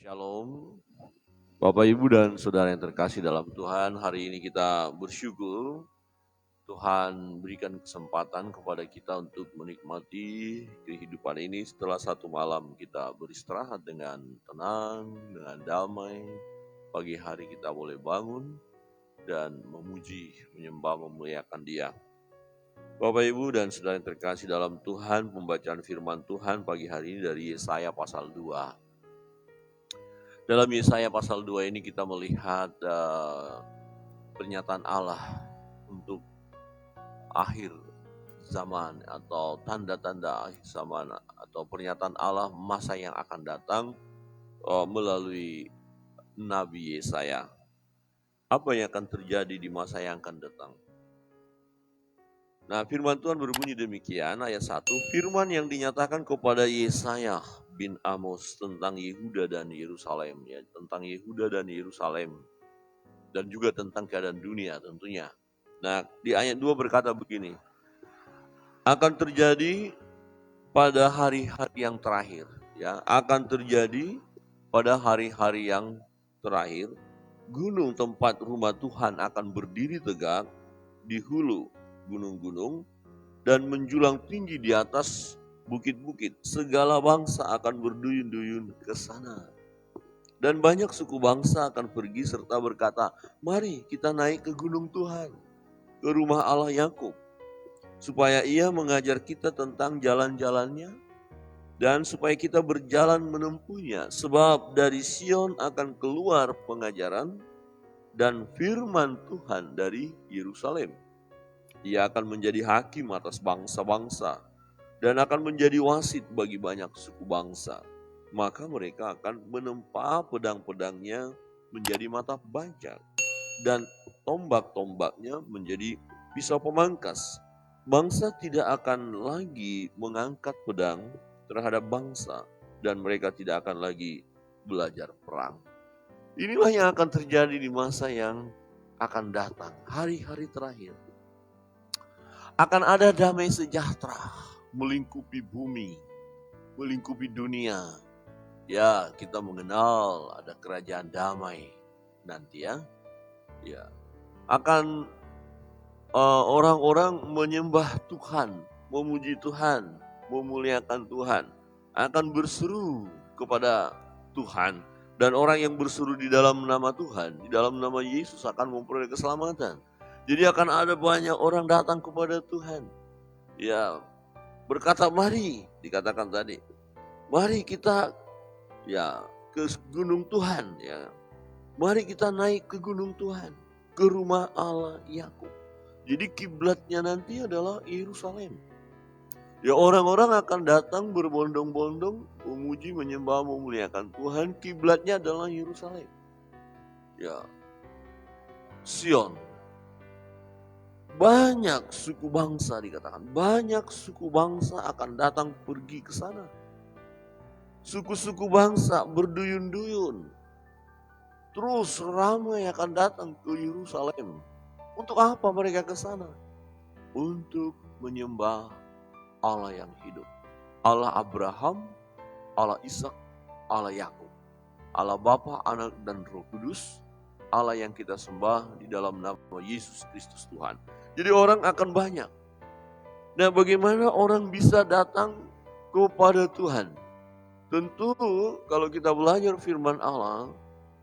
Shalom, Bapak Ibu dan Saudara yang terkasih dalam Tuhan. Hari ini kita bersyukur Tuhan berikan kesempatan kepada kita untuk menikmati kehidupan ini setelah satu malam kita beristirahat dengan tenang, dengan damai. Pagi hari kita boleh bangun dan memuji, menyembah, memuliakan Dia. Bapak Ibu dan Saudara yang terkasih dalam Tuhan, pembacaan firman Tuhan pagi hari ini dari Yesaya pasal 2. Dalam Yesaya pasal 2 ini kita melihat pernyataan Allah untuk akhir zaman atau tanda-tanda akhir zaman atau pernyataan Allah masa yang akan datang melalui Nabi Yesaya. Apa yang akan terjadi di masa yang akan datang? Nah, firman Tuhan berbunyi demikian, ayat 1, firman yang dinyatakan kepada Yesaya bin Amos tentang Yehuda dan Yerusalem, ya, tentang Yehuda dan Yerusalem, dan juga tentang keadaan dunia tentunya. Nah, di ayat 2 berkata begini, akan terjadi pada hari-hari yang terakhir, ya, akan terjadi pada hari-hari yang terakhir, gunung tempat rumah Tuhan akan berdiri tegak di hulu gunung-gunung dan menjulang tinggi di atas bukit-bukit. Segala bangsa akan berduyun-duyun ke sana. Dan banyak suku bangsa akan pergi serta berkata, mari kita naik ke gunung Tuhan, ke rumah Allah Yakub, supaya Ia mengajar kita tentang jalan-jalannya dan supaya kita berjalan menempuhnya. Sebab dari Sion akan keluar pengajaran dan firman Tuhan dari Yerusalem. Ia akan menjadi hakim atas bangsa-bangsa dan akan menjadi wasit bagi banyak suku bangsa. Maka mereka akan menempa pedang-pedangnya menjadi mata bajak dan tombak-tombaknya menjadi pisau pemangkas. Bangsa tidak akan lagi mengangkat pedang terhadap bangsa dan mereka tidak akan lagi belajar perang. Inilah yang akan terjadi di masa yang akan datang, hari-hari terakhir. Akan ada damai sejahtera melingkupi bumi, melingkupi dunia. Ya, kita mengenal ada kerajaan damai nanti ya. Ya, akan orang-orang menyembah Tuhan, memuji Tuhan, memuliakan Tuhan, akan berseru kepada Tuhan. Dan orang yang berseru di dalam nama Tuhan, di dalam nama Yesus akan memperoleh keselamatan. Jadi akan ada banyak orang datang kepada Tuhan. Ya, berkata mari, dikatakan tadi. Mari kita ya ke gunung Tuhan ya. Mari kita naik ke gunung Tuhan, ke rumah Allah Yakub. Jadi kiblatnya nanti adalah Yerusalem. Ya, orang-orang akan datang berbondong-bondong memuji, menyembah, memuliakan Tuhan. Kiblatnya adalah Yerusalem. Ya, Sion. Banyak suku bangsa dikatakan, banyak suku bangsa akan datang pergi ke sana. Suku-suku bangsa berduyun-duyun. Terus ramai akan datang ke Yerusalem. Untuk apa mereka ke sana? Untuk menyembah Allah yang hidup. Allah Abraham, Allah Ishak, Allah Yakub. Allah Bapa, Anak, dan Roh Kudus. Allah yang kita sembah di dalam nama Yesus Kristus Tuhan. Jadi orang akan banyak. Nah, bagaimana orang bisa datang kepada Tuhan? Tentu kalau kita belajar firman Allah,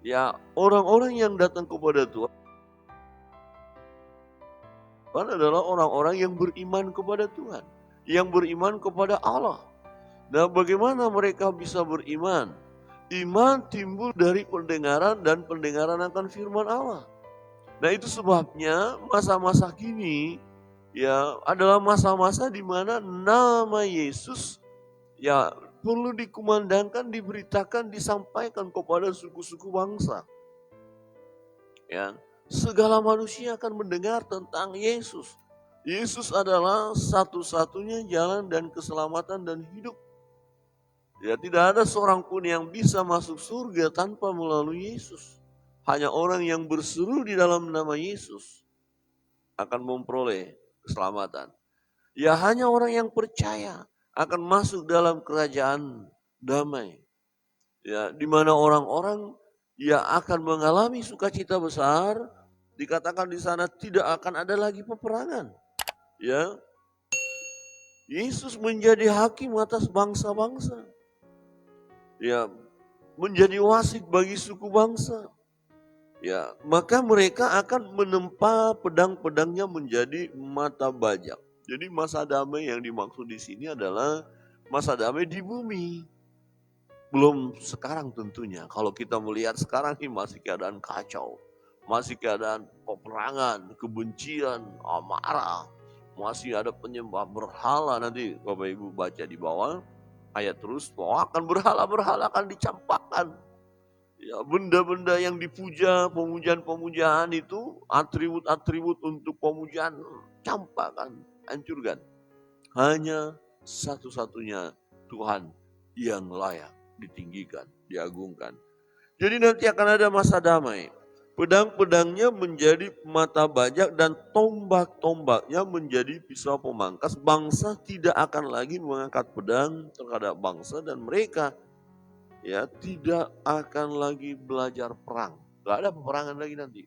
ya orang-orang yang datang kepada Tuhan adalah orang-orang yang beriman kepada Tuhan, yang beriman kepada Allah. Nah, bagaimana mereka bisa beriman? Iman timbul dari pendengaran dan pendengaran akan firman Allah. Nah, itu sebabnya masa-masa kini ya adalah masa-masa di mana nama Yesus ya perlu dikumandangkan, diberitakan, disampaikan kepada suku-suku bangsa. Ya, segala manusia akan mendengar tentang Yesus. Yesus adalah satu-satunya jalan dan keselamatan dan hidup. Ya, tidak ada seorang pun yang bisa masuk surga tanpa melalui Yesus. Hanya orang yang berseru di dalam nama Yesus akan memperoleh keselamatan. Ya, hanya orang yang percaya akan masuk dalam kerajaan damai. Ya, di mana orang-orang yang akan mengalami sukacita besar, dikatakan di sana tidak akan ada lagi peperangan. Ya, Yesus menjadi hakim atas bangsa-bangsa. Ya, menjadi wasit bagi suku bangsa. Ya, maka mereka akan menempa pedang-pedangnya menjadi mata bajak. Jadi masa damai yang dimaksud di sini adalah masa damai di bumi. Belum sekarang tentunya. Kalau kita melihat sekarang ini masih keadaan kacau. Masih keadaan peperangan, kebencian, amarah. Masih ada penyembah berhala. Nanti Bapak Ibu baca di bawah ayat terus bahwa akan berhala-berhala akan dicampakkan. Ya, benda-benda yang dipuja, pemujaan-pemujaan itu, atribut-atribut untuk pemujaan, campakkan, hancurkan. Hanya satu-satunya Tuhan yang layak ditinggikan, diagungkan. Jadi nanti akan ada masa damai. Pedang-pedangnya menjadi mata bajak dan tombak-tombaknya menjadi pisau pemangkas. Bangsa tidak akan lagi mengangkat pedang terhadap bangsa dan mereka ya tidak akan lagi belajar perang. Gak ada peperangan lagi nanti.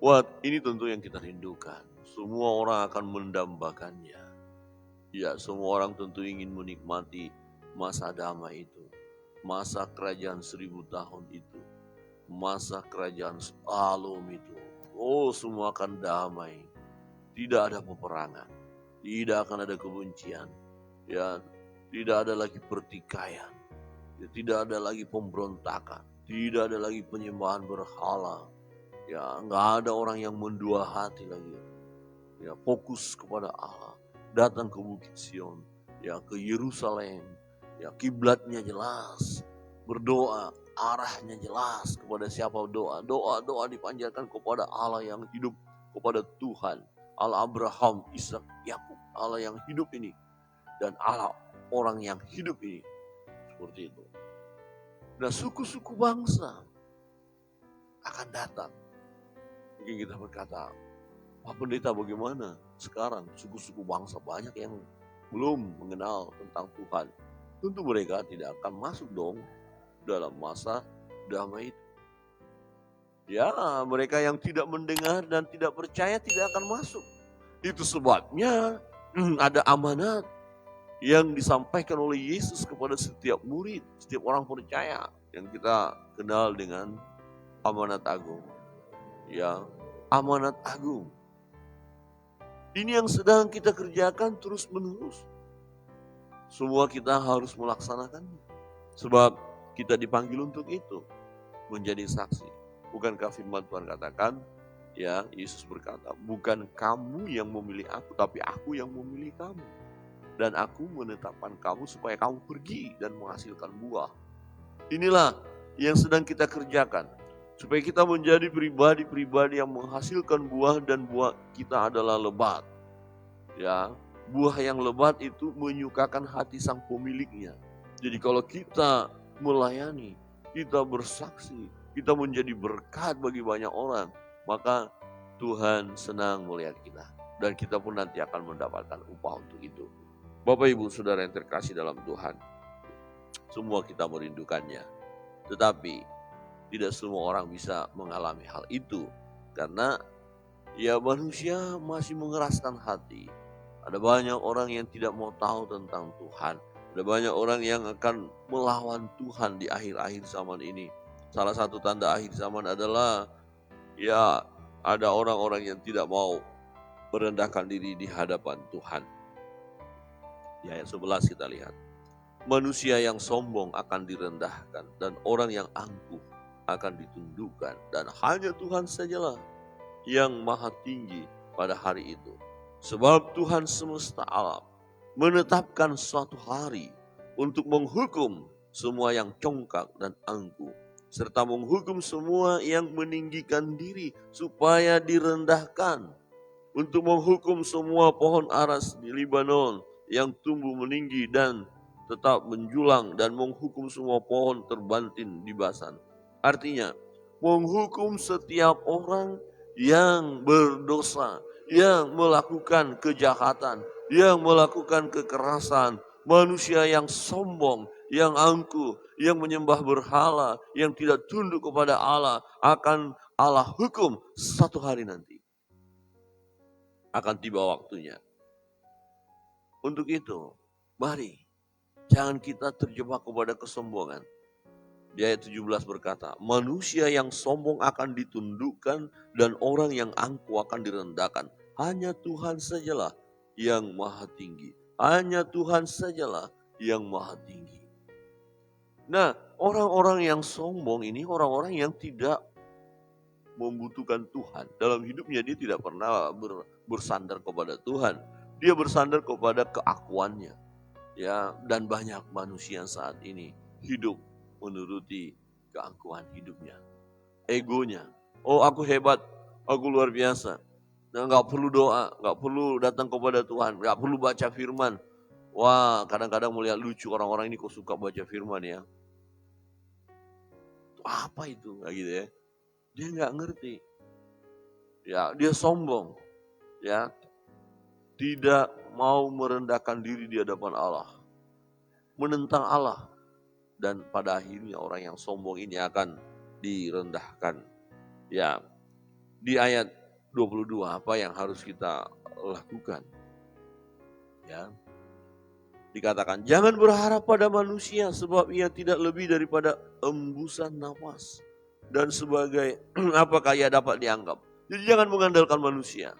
Wah, ini tentu yang kita rindukan. Semua orang akan mendambakannya. Ya, semua orang tentu ingin menikmati masa damai itu. Masa kerajaan 1000 tahun itu. Masa kerajaan Salom itu. Oh, semua akan damai. Tidak ada peperangan. Tidak akan ada kebencian. Ya, tidak ada lagi pertikaian. Ya, tidak ada lagi pemberontakan, tidak ada lagi penyembahan berhala. Ya, nggak ada orang yang mendua hati lagi. Ya, fokus kepada Allah, datang ke Bukit Sion, ya ke Yerusalem, ya kiblatnya jelas, berdoa arahnya jelas kepada siapa doa dipanjatkan kepada Allah yang hidup, kepada Tuhan, Allah Abraham, Ishak, Yakub, Allah yang hidup ini dan Allah orang yang hidup ini. Seperti itu. Nah, suku-suku bangsa akan datang. Mungkin kita berkata, Pak Pendeta bagaimana sekarang suku-suku bangsa banyak yang belum mengenal tentang Tuhan. Tentu mereka tidak akan masuk dong dalam masa damai itu. Ya, mereka yang tidak mendengar dan tidak percaya tidak akan masuk. Itu sebabnya ada amanat yang disampaikan oleh Yesus kepada setiap murid, setiap orang percaya yang kita kenal dengan amanat agung. Ya, amanat agung. Ini yang sedang kita kerjakan terus-menerus. Semua kita harus melaksanakannya. Sebab kita dipanggil untuk itu, menjadi saksi. Bukankah firman Tuhan katakan, ya Yesus berkata, bukan kamu yang memilih aku, tapi aku yang memilih kamu. Dan aku menetapkan kamu supaya kamu pergi dan menghasilkan buah. Inilah yang sedang kita kerjakan. Supaya kita menjadi pribadi-pribadi yang menghasilkan buah dan buah kita adalah lebat. Ya, buah yang lebat itu menyukakan hati sang pemiliknya. Jadi kalau kita melayani, kita bersaksi, kita menjadi berkat bagi banyak orang, maka Tuhan senang melihat kita. Dan kita pun nanti akan mendapatkan upah untuk itu. Bapak Ibu Saudara yang terkasih dalam Tuhan, semua kita merindukannya. Tetapi tidak semua orang bisa mengalami hal itu. Karena ya manusia masih mengeraskan hati. Ada banyak orang yang tidak mau tahu tentang Tuhan. Ada banyak orang yang akan melawan Tuhan di akhir-akhir zaman ini. Salah satu tanda akhir zaman adalah ya ada orang-orang yang tidak mau merendahkan diri di hadapan Tuhan. Di ayat 11 kita lihat. Manusia yang sombong akan direndahkan dan orang yang angkuh akan ditundukkan. Dan hanya Tuhan sajalah yang maha tinggi pada hari itu. Sebab Tuhan semesta alam menetapkan suatu hari untuk menghukum semua yang congkak dan angkuh. Serta menghukum semua yang meninggikan diri supaya direndahkan. Untuk menghukum semua pohon aras di Libanon yang tumbuh meninggi dan tetap menjulang dan menghukum semua pohon terbantin di Basan. Artinya, menghukum setiap orang yang berdosa, yang melakukan kejahatan, yang melakukan kekerasan, Manusia yang sombong, yang angkuh, yang menyembah berhala, yang tidak tunduk kepada Allah, akan Allah hukum satu hari nanti. Akan tiba waktunya. Untuk itu, mari jangan kita terjebak kepada kesombongan. Di ayat 17 berkata, manusia yang sombong akan ditundukkan dan orang yang angkuh akan direndahkan. Hanya Tuhan sajalah yang maha tinggi. Hanya Tuhan sajalah yang maha tinggi. Nah, orang-orang yang sombong ini orang-orang yang tidak membutuhkan Tuhan. Dalam hidupnya dia tidak pernah bersandar kepada Tuhan. Dia bersandar kepada keakuannya. Ya, dan banyak manusia saat ini hidup menuruti keangkuhan hidupnya. Egonya. Oh, aku hebat, aku luar biasa. Nah, gak perlu doa, gak perlu datang kepada Tuhan, gak perlu baca firman. Wah, kadang-kadang melihat lucu orang-orang ini kok suka baca firman ya. Apa itu? Kayak gitu ya. Dia gak ngerti. Ya, dia sombong. Ya, tidak mau merendahkan diri di hadapan Allah. Menentang Allah. Dan pada akhirnya orang yang sombong ini akan direndahkan. Ya, di ayat 22 apa yang harus kita lakukan? Ya, dikatakan jangan berharap pada manusia sebab ia tidak lebih daripada embusan nafas. Dan sebagai apakah ia dapat dianggap? Jadi jangan mengandalkan manusia.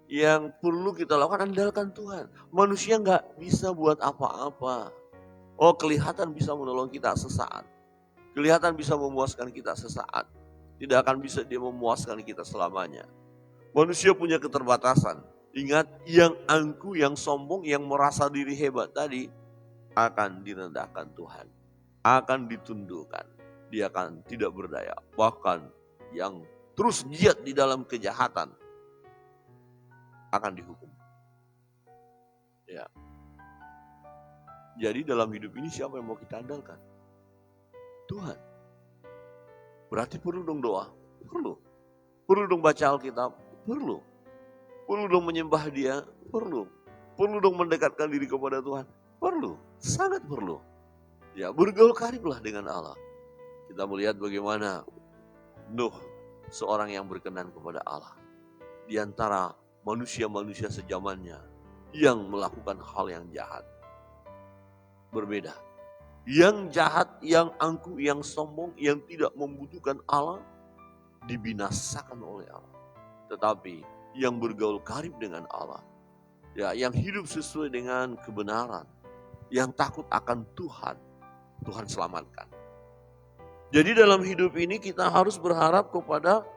Yang perlu kita lakukan andalkan Tuhan. Manusia nggak bisa buat apa-apa. Oh, kelihatan bisa menolong kita sesaat. Kelihatan bisa memuaskan kita sesaat. Tidak akan bisa dia memuaskan kita selamanya. Manusia punya keterbatasan. Ingat, yang angkuh, yang sombong, yang merasa diri hebat tadi akan direndahkan Tuhan. Akan ditundukkan. Dia akan tidak berdaya. Bahkan yang terus giat di dalam kejahatan akan dihukum. Ya. Jadi dalam hidup ini siapa yang mau kita andalkan? Tuhan. Berarti perlu dong doa? Perlu. Perlu dong baca Alkitab? Perlu. Perlu dong menyembah Dia? Perlu. Perlu dong mendekatkan diri kepada Tuhan? Perlu. Sangat perlu. Ya, bergaul kariblah dengan Allah. Kita melihat bagaimana Nuh, seorang yang berkenan kepada Allah. Di antara manusia-manusia sejamannya yang melakukan hal yang jahat. Berbeda. Yang jahat, yang angkuh, yang sombong, yang tidak membutuhkan Allah, dibinasakan oleh Allah. Tetapi yang bergaul karib dengan Allah, ya, yang hidup sesuai dengan kebenaran, yang takut akan Tuhan, Tuhan selamatkan. Jadi dalam hidup ini kita harus berharap kepada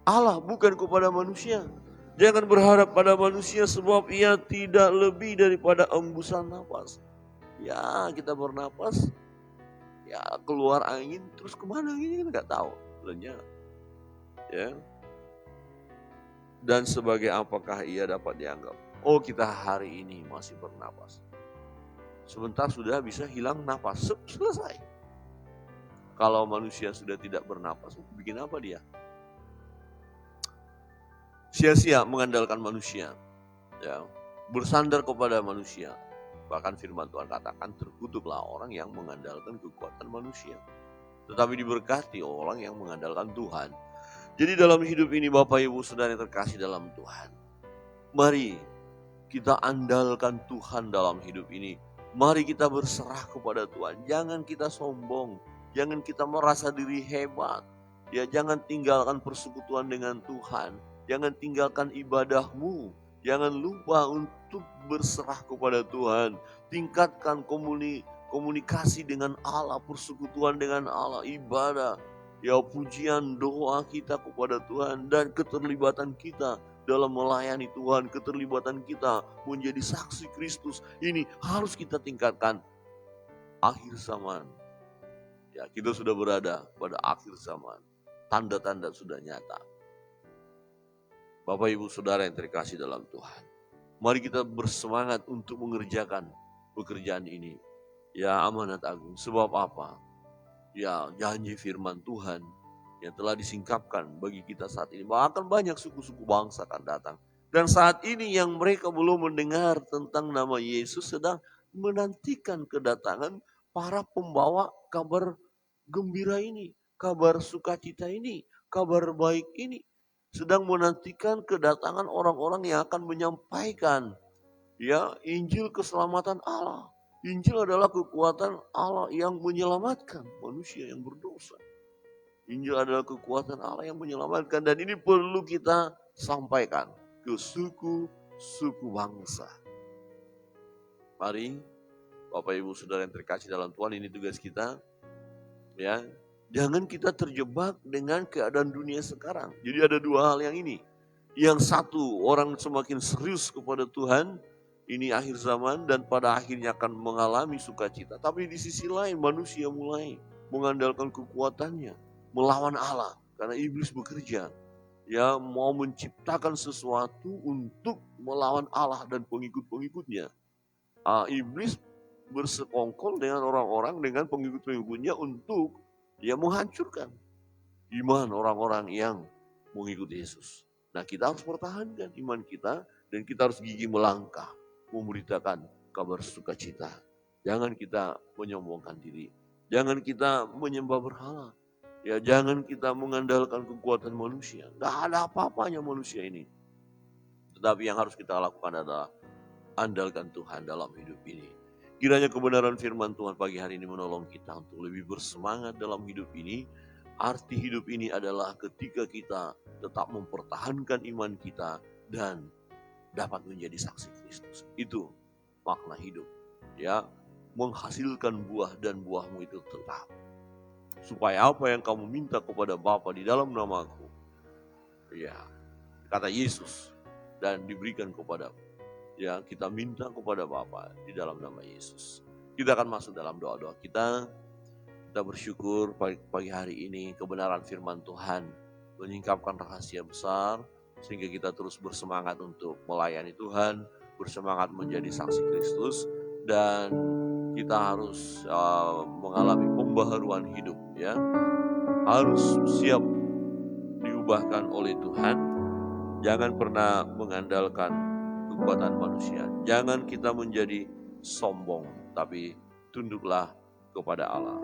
Allah, bukan kepada manusia. Jangan berharap pada manusia sebab ia tidak lebih daripada embusan nafas. Ya, kita bernapas, ya keluar angin, terus kemana ini kita nggak tahu, lenyap. Ya. Dan sebagai apakah ia dapat dianggap? Oh, kita hari ini masih bernapas. Sebentar sudah bisa hilang napas, selesai. Kalau manusia sudah tidak bernapas, bikin apa dia? Sia-sia mengandalkan manusia, ya, bersandar kepada manusia. Bahkan firman Tuhan katakan terkutuklah orang yang mengandalkan kekuatan manusia. Tetapi diberkati orang yang mengandalkan Tuhan. Jadi dalam hidup ini Bapak Ibu Saudara yang terkasih dalam Tuhan. Mari kita andalkan Tuhan dalam hidup ini. Mari kita berserah kepada Tuhan. Jangan kita sombong. Jangan kita merasa diri hebat. Ya, jangan tinggalkan persekutuan dengan Tuhan. Jangan tinggalkan ibadahmu. Jangan lupa untuk berserah kepada Tuhan. Tingkatkan komunikasi dengan Allah, persekutuan dengan Allah, ibadah. Ya, pujian doa kita kepada Tuhan dan keterlibatan kita dalam melayani Tuhan, keterlibatan kita menjadi saksi Kristus. Ini harus kita tingkatkan. Akhir zaman. Ya, kita sudah berada pada akhir zaman. Tanda-tanda sudah nyata. Bapak Ibu Saudara yang terkasih dalam Tuhan. Mari kita bersemangat untuk mengerjakan pekerjaan ini. Ya, amanat agung. Sebab apa? Ya, janji firman Tuhan yang telah disingkapkan bagi kita saat ini. Bahkan banyak suku-suku bangsa akan datang. Dan saat ini yang mereka belum mendengar tentang nama Yesus sedang menantikan kedatangan para pembawa kabar gembira ini, kabar sukacita ini, kabar baik ini. Sedang menantikan kedatangan orang-orang yang akan menyampaikan ya Injil keselamatan Allah. Injil adalah kekuatan Allah yang menyelamatkan manusia yang berdosa. Injil adalah kekuatan Allah yang menyelamatkan, dan ini perlu kita sampaikan ke suku bangsa. Mari Bapak Ibu Saudara yang terkasih dalam Tuhan, ini tugas kita. Ya, jangan kita terjebak dengan keadaan dunia sekarang. Jadi ada dua hal yang ini. Yang satu, orang semakin serius kepada Tuhan, ini akhir zaman dan pada akhirnya akan mengalami sukacita. Tapi di sisi lain manusia mulai mengandalkan kekuatannya, melawan Allah karena iblis bekerja. Ya, mau menciptakan sesuatu untuk melawan Allah dan pengikut-pengikutnya. Iblis bersekongkol dengan orang-orang, dengan pengikut-pengikutnya untuk menghancurkan iman orang-orang yang mengikuti Yesus. Nah, kita harus pertahankan iman kita dan kita harus gigih melangkah memberitakan kabar sukacita. Jangan kita menyombongkan diri. Jangan kita menyembah berhala. Ya, jangan kita mengandalkan kekuatan manusia. Gak ada apa-apanya manusia ini. Tetapi yang harus kita lakukan adalah andalkan Tuhan dalam hidup ini. Kiranya kebenaran firman Tuhan pagi hari ini menolong kita untuk lebih bersemangat dalam hidup ini. Arti hidup ini adalah ketika kita tetap mempertahankan iman kita dan dapat menjadi saksi Kristus. Itu makna hidup. Ya, menghasilkan buah dan buahmu itu tetap. Supaya apa yang kamu minta kepada Bapa di dalam namaku, ya, kata Yesus, dan diberikan kepadamu. Ya, kita minta kepada Bapa di dalam nama Yesus. Kita akan masuk dalam doa-doa kita. Kita bersyukur pagi hari ini kebenaran firman Tuhan menyingkapkan rahasia besar sehingga kita terus bersemangat untuk melayani Tuhan, bersemangat menjadi saksi Kristus, dan kita harus mengalami pembaharuan hidup, ya. Harus siap diubahkan oleh Tuhan. Jangan pernah mengandalkan kekuatan manusia. Jangan kita menjadi sombong, tapi tunduklah kepada Allah.